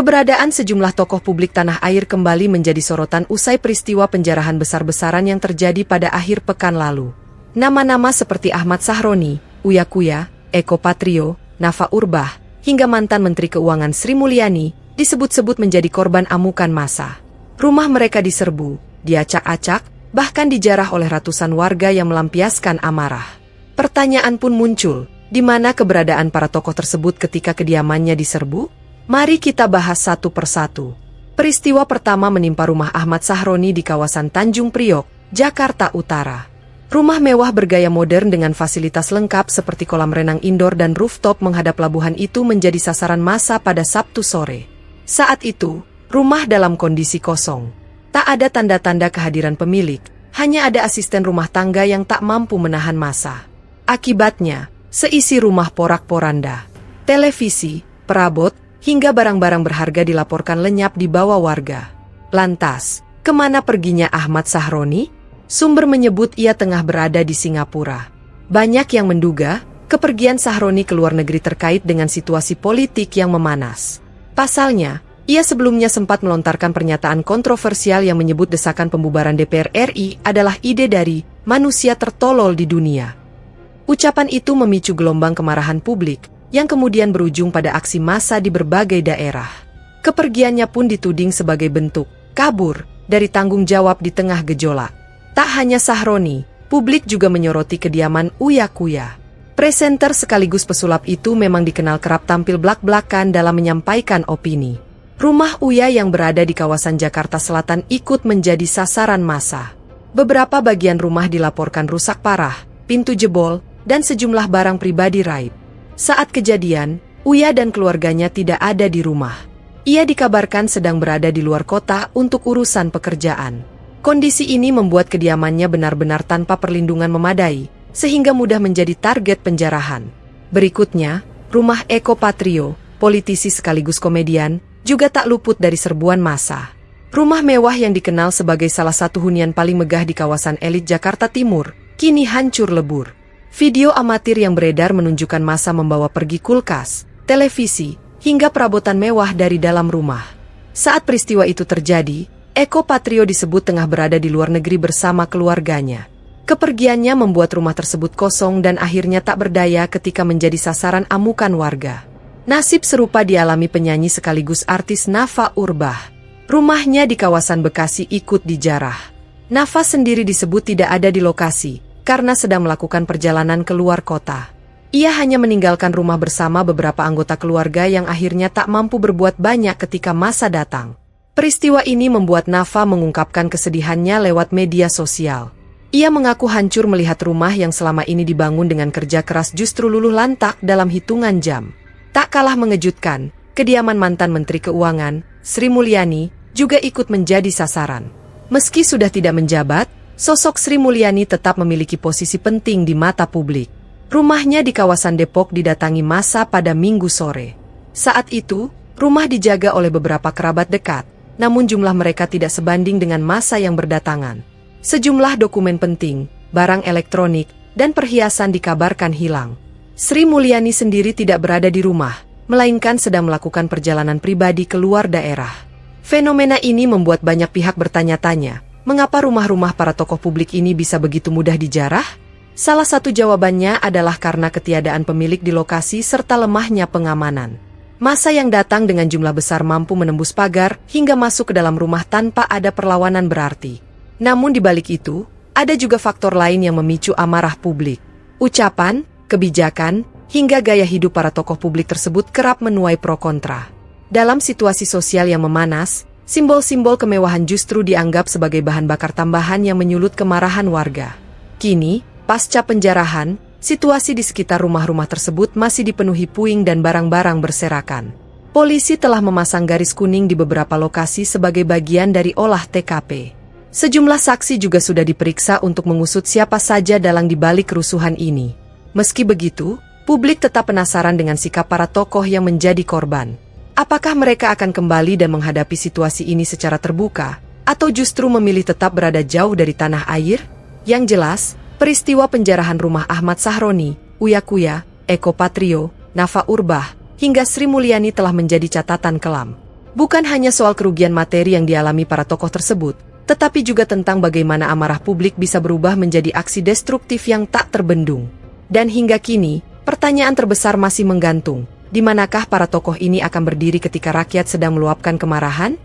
Keberadaan sejumlah tokoh publik tanah air kembali menjadi sorotan usai peristiwa penjarahan besar-besaran yang terjadi pada akhir pekan lalu. Nama-nama seperti Ahmad Sahroni, Uya Kuya, Eko Patrio, Nafa Urbach, hingga mantan Menteri Keuangan Sri Mulyani disebut-sebut menjadi korban amukan massa. Rumah mereka diserbu, diacak-acak, bahkan dijarah oleh ratusan warga yang melampiaskan amarah. Pertanyaan pun muncul, di mana keberadaan para tokoh tersebut ketika kediamannya diserbu? Mari kita bahas satu persatu. Peristiwa pertama menimpa rumah Ahmad Sahroni di kawasan Tanjung Priok, Jakarta Utara. Rumah mewah bergaya modern dengan fasilitas lengkap seperti kolam renang indoor dan rooftop menghadap pelabuhan itu menjadi sasaran massa pada Sabtu sore. Saat itu, rumah dalam kondisi kosong. Tak ada tanda-tanda kehadiran pemilik, hanya ada asisten rumah tangga yang tak mampu menahan massa. Akibatnya, seisi rumah porak-poranda. Televisi, perabot, hingga barang-barang berharga dilaporkan lenyap di bawah warga. Lantas, kemana perginya Ahmad Sahroni? Sumber menyebut ia tengah berada di Singapura. Banyak yang menduga, kepergian Sahroni ke luar negeri terkait dengan situasi politik yang memanas. Pasalnya, ia sebelumnya sempat melontarkan pernyataan kontroversial yang menyebut desakan pembubaran DPR RI adalah ide dari manusia tertolol di dunia. Ucapan itu memicu gelombang kemarahan publik, yang kemudian berujung pada aksi massa di berbagai daerah. Kepergiannya pun dituding sebagai bentuk kabur dari tanggung jawab di tengah gejolak. Tak hanya Sahroni, publik juga menyoroti kediaman Uya Kuya. Presenter sekaligus pesulap itu memang dikenal kerap tampil blak-blakan dalam menyampaikan opini. Rumah Uya yang berada di kawasan Jakarta Selatan ikut menjadi sasaran massa. Beberapa bagian rumah dilaporkan rusak parah, pintu jebol, dan sejumlah barang pribadi raib. Saat kejadian, Uya dan keluarganya tidak ada di rumah. Ia dikabarkan sedang berada di luar kota untuk urusan pekerjaan. Kondisi ini membuat kediamannya benar-benar tanpa perlindungan memadai, sehingga mudah menjadi target penjarahan. Berikutnya, rumah Eko Patrio, politisi sekaligus komedian, juga tak luput dari serbuan massa. Rumah mewah yang dikenal sebagai salah satu hunian paling megah di kawasan elit Jakarta Timur, kini hancur lebur. Video amatir yang beredar menunjukkan massa membawa pergi kulkas, televisi, hingga perabotan mewah dari dalam rumah. Saat peristiwa itu terjadi, Eko Patrio disebut tengah berada di luar negeri bersama keluarganya. Kepergiannya membuat rumah tersebut kosong dan akhirnya tak berdaya ketika menjadi sasaran amukan warga. Nasib serupa dialami penyanyi sekaligus artis Nafa Urbach. Rumahnya di kawasan Bekasi ikut dijarah. Nafa sendiri disebut tidak ada di lokasi, karena sedang melakukan perjalanan ke luar kota. Ia hanya meninggalkan rumah bersama beberapa anggota keluarga yang akhirnya tak mampu berbuat banyak ketika massa datang. Peristiwa ini membuat Nafa mengungkapkan kesedihannya lewat media sosial. Ia mengaku hancur melihat rumah yang selama ini dibangun dengan kerja keras justru luluh lantak dalam hitungan jam. Tak kalah mengejutkan, kediaman mantan Menteri Keuangan, Sri Mulyani, juga ikut menjadi sasaran. Meski sudah tidak menjabat, sosok Sri Mulyani tetap memiliki posisi penting di mata publik. Rumahnya di kawasan Depok didatangi massa pada Minggu sore. Saat itu, rumah dijaga oleh beberapa kerabat dekat, namun jumlah mereka tidak sebanding dengan massa yang berdatangan. Sejumlah dokumen penting, barang elektronik, dan perhiasan dikabarkan hilang. Sri Mulyani sendiri tidak berada di rumah, melainkan sedang melakukan perjalanan pribadi ke luar daerah. Fenomena ini membuat banyak pihak bertanya-tanya, mengapa rumah-rumah para tokoh publik ini bisa begitu mudah dijarah? Salah satu jawabannya adalah karena ketiadaan pemilik di lokasi serta lemahnya pengamanan. Massa yang datang dengan jumlah besar mampu menembus pagar hingga masuk ke dalam rumah tanpa ada perlawanan berarti. Namun di balik itu, ada juga faktor lain yang memicu amarah publik. Ucapan, kebijakan, hingga gaya hidup para tokoh publik tersebut kerap menuai pro kontra. Dalam situasi sosial yang memanas, simbol-simbol kemewahan justru dianggap sebagai bahan bakar tambahan yang menyulut kemarahan warga. Kini, pasca penjarahan, situasi di sekitar rumah-rumah tersebut masih dipenuhi puing dan barang-barang berserakan. Polisi telah memasang garis kuning di beberapa lokasi sebagai bagian dari olah TKP. Sejumlah saksi juga sudah diperiksa untuk mengusut siapa saja dalang di balik kerusuhan ini. Meski begitu, publik tetap penasaran dengan sikap para tokoh yang menjadi korban. Apakah mereka akan kembali dan menghadapi situasi ini secara terbuka, atau justru memilih tetap berada jauh dari tanah air? Yang jelas, peristiwa penjarahan rumah Ahmad Sahroni, Uya Kuya, Eko Patrio, Nafa Urbach, hingga Sri Mulyani telah menjadi catatan kelam. Bukan hanya soal kerugian materi yang dialami para tokoh tersebut, tetapi juga tentang bagaimana amarah publik bisa berubah menjadi aksi destruktif yang tak terbendung. Dan hingga kini, pertanyaan terbesar masih menggantung, di manakah para tokoh ini akan berdiri ketika rakyat sedang meluapkan kemarahan?